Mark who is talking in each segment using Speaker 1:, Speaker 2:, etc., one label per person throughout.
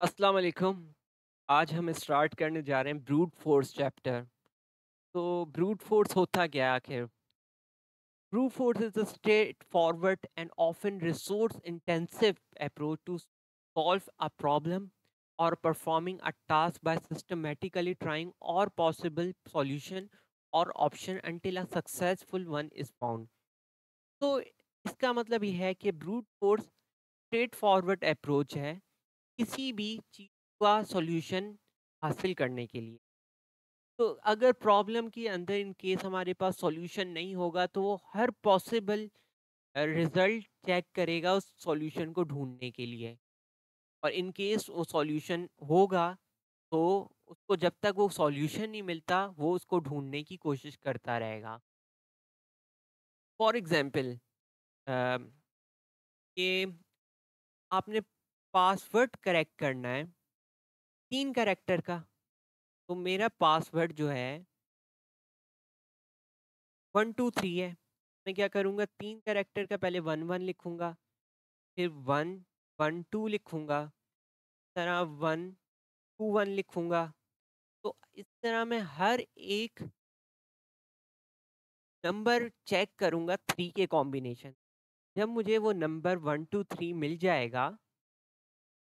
Speaker 1: अस्सलाम वालेकुम। आज हम स्टार्ट करने जा रहे हैं ब्रूट फोर्स चैप्टर। तो ब्रूट फोर्स होता क्या है आखिर? Brute force is a straightforward and often resource intensive approach to solve a problem or performing a task by systematically trying all possible solution or option until a successful one is found। तो इसका मतलब ये है कि brute force straight forward approach है किसी भी चीज़ का सॉल्यूशन हासिल करने के लिए। तो अगर प्रॉब्लम के अंदर इन केस हमारे पास सॉल्यूशन नहीं होगा तो वो हर पॉसिबल रिजल्ट चेक करेगा उस सॉल्यूशन को ढूँढने के लिए। और इन केस वो सॉल्यूशन होगा तो उसको जब तक वो सॉल्यूशन नहीं मिलता वो उसको ढूँढने की कोशिश करता रहेगा। फॉर एग्ज़ाम्पल अ, कि आपने पासवर्ड करेक्ट करना है 3 कैरेक्टर का। तो मेरा पासवर्ड जो है 123 है। मैं क्या करूँगा 3 कैरेक्टर का पहले 11 लिखूँगा, फिर 1 12 लिखूँगा, तरह 121 लिखूँगा। तो इस तरह मैं हर एक नंबर चेक करूँगा 3 के कॉम्बिनेशन। जब मुझे वो नंबर 1 2 3 मिल जाएगा,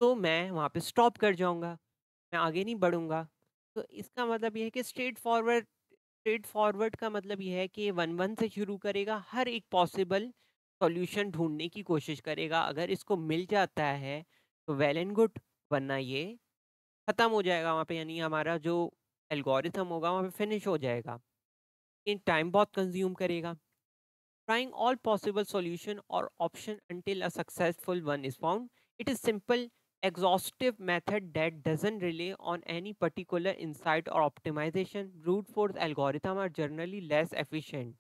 Speaker 1: तो मैं वहाँ पे स्टॉप कर जाऊँगा, मैं आगे नहीं बढ़ूँगा। तो इसका मतलब ये है कि स्ट्रेट फॉरवर्ड का मतलब ये है कि 1-1 से शुरू करेगा, हर एक पॉसिबल सॉल्यूशन ढूँढने की कोशिश करेगा। अगर इसको मिल जाता है, तो वेल एंड गुड, वरना ये खत्म हो जाएगा वहाँ पे, यानी हमारा जो एल्गोरिथम होगा वहाँ पे फिनिश हो जाएगा। ये टाइम बहुत कंज़्यूम करेगा। Trying all possible solution or option until a successful one is found. It is simple, exhaustive method that doesn't rely on any particular insight or optimization. Brute force algorithm are generally less efficient.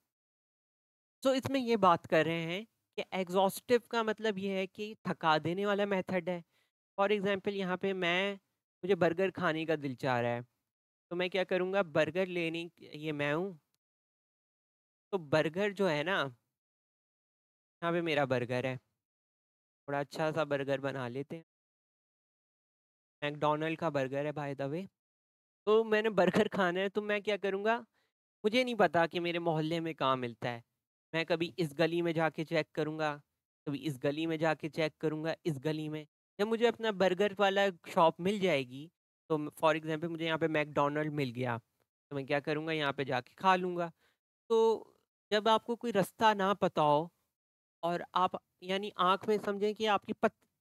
Speaker 1: So इसमें ये बात कर रहे हैं कि exhaustive का मतलब ये है कि थका देने वाला मेथड है। फॉर एग्जांपल यहाँ पे मुझे बर्गर खाने का दिल चाह रहा है, तो मैं क्या करूँगा बर्गर ये मैं हूँ, तो बर्गर जो है ना, यहाँ पे मेरा बर्गर है, थोड़ा अच्छा सा बर्गर बना लेते हैं। मैकडॉनल्ड का बर्गर है बाय द वे। तो मैंने बर्गर खाना है तो मैं क्या करूँगा, मुझे नहीं पता कि मेरे मोहल्ले में कहाँ मिलता है। मैं कभी इस गली में जाके चेक करूँगा, कभी इस गली में जाके चेक करूँगा, इस गली में। जब मुझे अपना बर्गर वाला शॉप मिल जाएगी, तो फॉर एग्ज़ाम्पल मुझे यहाँ पे मैकडॉनल्ड मिल गया, तो मैं क्या करूँगा यहाँ पे जाके खा लूँगा। तो जब आपको कोई रास्ता ना पता हो और आप यानी आँख में समझें कि आपकी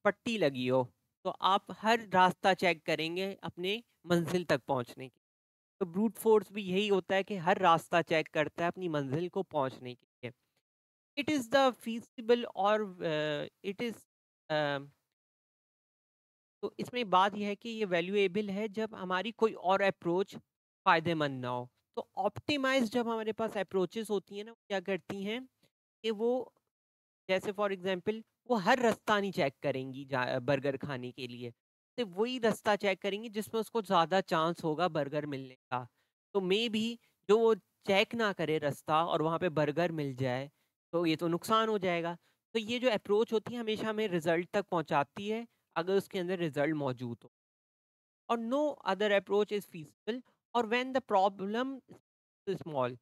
Speaker 1: पट्टी लगी हो, तो आप हर रास्ता चेक करेंगे अपने मंज़िल तक पहुँचने की। तो ब्रूट फ़ोर्स भी यही होता है कि हर रास्ता चेक करता है अपनी मंज़िल को पहुँचने के लिए। इट इज़ द फ़ीज़िबल और इट इज़ अ, तो इसमें बात ये है कि ये वैल्यूएबल है जब हमारी कोई और अप्रोच फ़ायदेमंद ना हो। तो ऑप्टिमाइज़ जब हमारे पास अप्रोचेज़ होती हैं ना, वो क्या करती हैं कि वो जैसे फॉर एग्जांपल वो हर रास्ता नहीं चेक करेंगी बर्गर खाने के लिए। सिर्फ वही रास्ता चेक करेंगी जिसमें उसको ज़्यादा चांस होगा बर्गर मिलने का। तो मे बी जो वो चेक ना करे रास्ता और वहाँ पे बर्गर मिल जाए, तो ये तो नुकसान हो जाएगा। तो ये जो अप्रोच होती है हमेशा हमें रिज़ल्ट तक पहुँचाती है, अगर उसके अंदर रिज़ल्ट मौजूद हो। और no other approach is feasible और when the problem is small.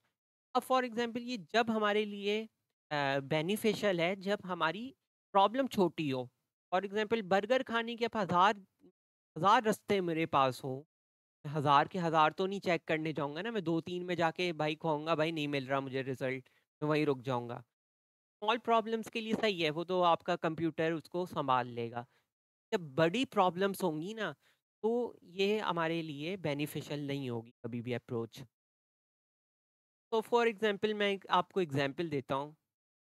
Speaker 1: अब फॉर एग्जांपल ये जब हमारे लिए बेनिफिशियल है जब हमारी प्रॉब्लम छोटी हो। फॉर एग्जांपल बर्गर खाने के अब हज़ार रास्ते मेरे पास हों, हज़ार के हज़ार तो नहीं चेक करने जाऊँगा ना, मैं 2-3 में जाके भाई कहूँगा भाई नहीं मिल रहा मुझे रिज़ल्ट, मैं वहीं रुक जाऊँगा। स्मॉल प्रॉब्लम्स के लिए सही है, वो तो आपका कंप्यूटर उसको सँभाल लेगा। जब बड़ी प्रॉब्लम्स होंगी ना, तो ये हमारे लिए बेनिफिशियल नहीं होगी कभी भी अप्रोच। तो फॉर एग्जांपल मैं एक आपको एग्जांपल देता हूँ।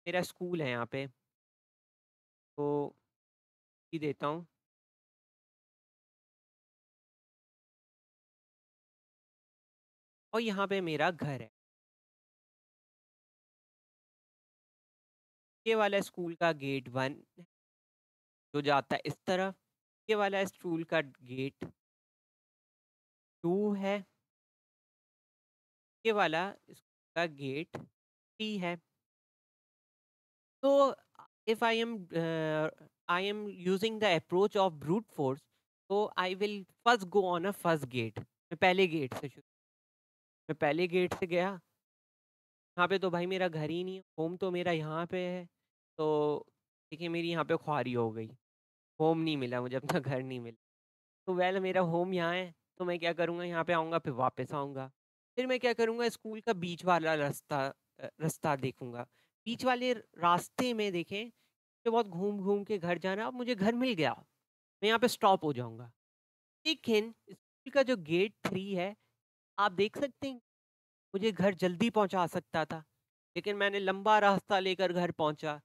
Speaker 1: मेरा स्कूल है यहाँ पे, तो ये देता हूँ और यहाँ पे मेरा घर है। ये वाला स्कूल का गेट 1 जो जाता है इस तरफ, ये वाला स्कूल का गेट 2 है, ये वाला स्कूल का गेट 3 है। So if I am using the approach of brute force, तो I will first go on a first gate. मैं पहले गेट से शुरू मैं पहले गेट से गया। यहाँ पे तो भाई मेरा घर ही नहीं है, होम तो मेरा यहाँ पे है। तो देखिए मेरी यहाँ पे ख्वारी हो गई, होम नहीं मिला मुझे, अपना घर नहीं मिला। तो वेल मेरा होम यहाँ है, तो मैं क्या करूँगा, यहाँ पे आऊँगा फिर वापस आऊँगा। फिर मैं क्या करूँगा, स्कूल का बीच वाला रास्ता देखूँगा। बीच वाले रास्ते में देखें, मुझे बहुत घूम-घूम के घर जाना, अब मुझे घर मिल गया। मैं यहाँ पे स्टॉप हो जाऊँगा। लेकिन स्कूल का जो गेट 3 है, आप देख सकते हैं, मुझे घर जल्दी पहुँचा सकता था, लेकिन मैंने लंबा रास्ता लेकर घर पहुँचा।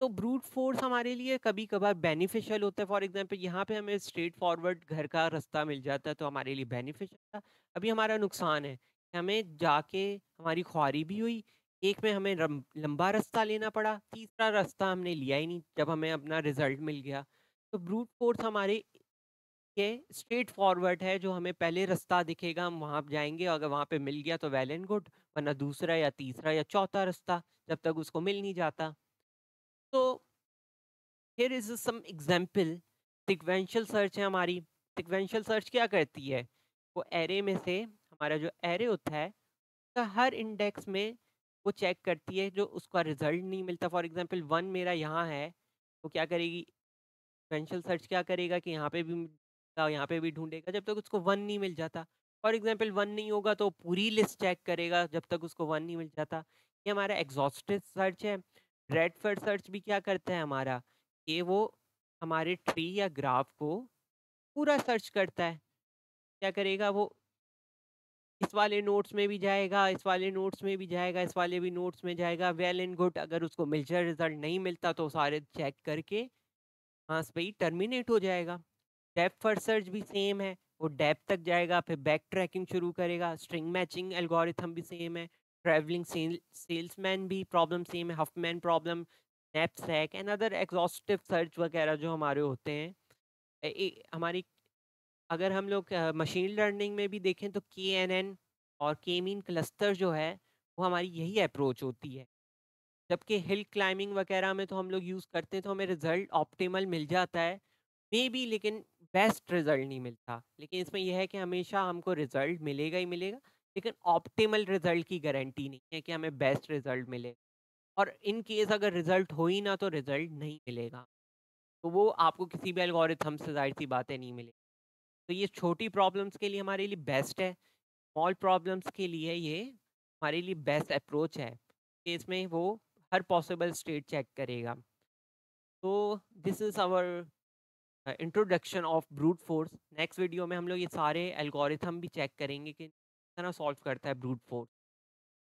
Speaker 1: तो ब्रूट फोर्स हमारे लिए कभी-कभार बेनिफिशियल होता है। फॉर एग्ज़ाम्पल यहाँ पे हमें स्ट्रेट फॉरवर्ड घर का रास्ता मिल जाता है, तो हमारे लिए बेनिफिशियल था। अभी हमारा नुकसान है कि हमें जाके हमारी ख्वारी भी हुई, एक में हमें लंबा रास्ता लेना पड़ा, तीसरा रास्ता हमने लिया ही नहीं जब हमें अपना रिजल्ट मिल गया। तो ब्रूट फोर्स हमारे ये स्ट्रेट फॉरवर्ड है, जो हमें पहले रास्ता दिखेगा हम वहाँ जाएँगे, अगर वहाँ पे मिल गया तो वेल एंड गुड, वरना दूसरा या तीसरा या चौथा रास्ता जब तक उसको मिल नहीं जाता। तो here is some example. Sequential search है हमारी। सीक्वेंशियल सर्च क्या करती है? वो एरे में से हमारा जो एरे होता है, उसका हर इंडेक्स में वो चेक करती है, जो उसका रिजल्ट नहीं मिलता। फॉर एग्जांपल 1 मेरा यहाँ है, तो क्या करेगी, सीक्वेंशियल सर्च क्या करेगा कि यहाँ पे भी ढूँढेगा जब तक उसको 1 नहीं मिल जाता। फॉर एग्ज़ाम्पल 1 नहीं होगा तो पूरी लिस्ट चेक करेगा जब तक उसको 1 नहीं मिल जाता। ये हमारा एग्ज़ॉस्टिव सर्च है। ब्रेडथ सर्च भी क्या करता है हमारा, कि वो हमारे ट्री या ग्राफ को पूरा सर्च करता है। क्या करेगा वो, इस वाले नोट्स में भी जाएगा, इस वाले नोट्स में भी जाएगा, इस वाले भी नोट्स में जाएगा, वेल एंड गुड। अगर उसको मिलता रिज़ल्ट नहीं मिलता तो सारे चेक करके हाँ, पे ही टर्मिनेट हो जाएगा। डेप्थ फर्स्ट सर्च भी सेम है, वो डेप्थ तक जाएगा, फिर बैक ट्रैकिंग शुरू करेगा। स्ट्रिंग मैचिंग एल्गोरिथम भी सेम है। ट्रैवलिंग सेल्समैन भी प्रॉब्लम सेम है। Huffman problem, knapsack and other exhaustive search वगैरह जो हमारे होते हैं। हमारी, अगर हम लोग मशीन लर्निंग में भी देखें तो KNN और के मीन क्लस्टर जो है, वो हमारी यही अप्रोच होती है। जबकि हिल क्लाइंबिंग वगैरह में तो हम लोग यूज़ करते हैं, तो हमें रिजल्ट ऑप्टिमल मिल जाता है मे बी, लेकिन बेस्ट रिजल्ट नहीं मिलता। लेकिन इसमें यह है कि हमेशा हमको रिजल्ट मिलेगा ही मिलेगा, लेकिन ऑप्टिमल रिजल्ट की गारंटी नहीं है कि हमें बेस्ट रिजल्ट मिले। और इन केस अगर रिजल्ट हो ही ना तो रिजल्ट नहीं मिलेगा, तो वो आपको किसी भी एल्गोरिथम से जाहिर सी बातें नहीं मिलेगी। तो ये छोटी प्रॉब्लम्स के लिए हमारे लिए बेस्ट है। स्मॉल प्रॉब्लम्स के लिए ये हमारे लिए बेस्ट अप्रोच है कि इसमें वो हर पॉसिबल स्टेट चेक करेगा। तो this is our introduction of brute force. Next video में हम लोग ये सारे एल्गोरिथम भी चेक करेंगे कि किस तरह सॉल्व करता है ब्रूट फोर्स।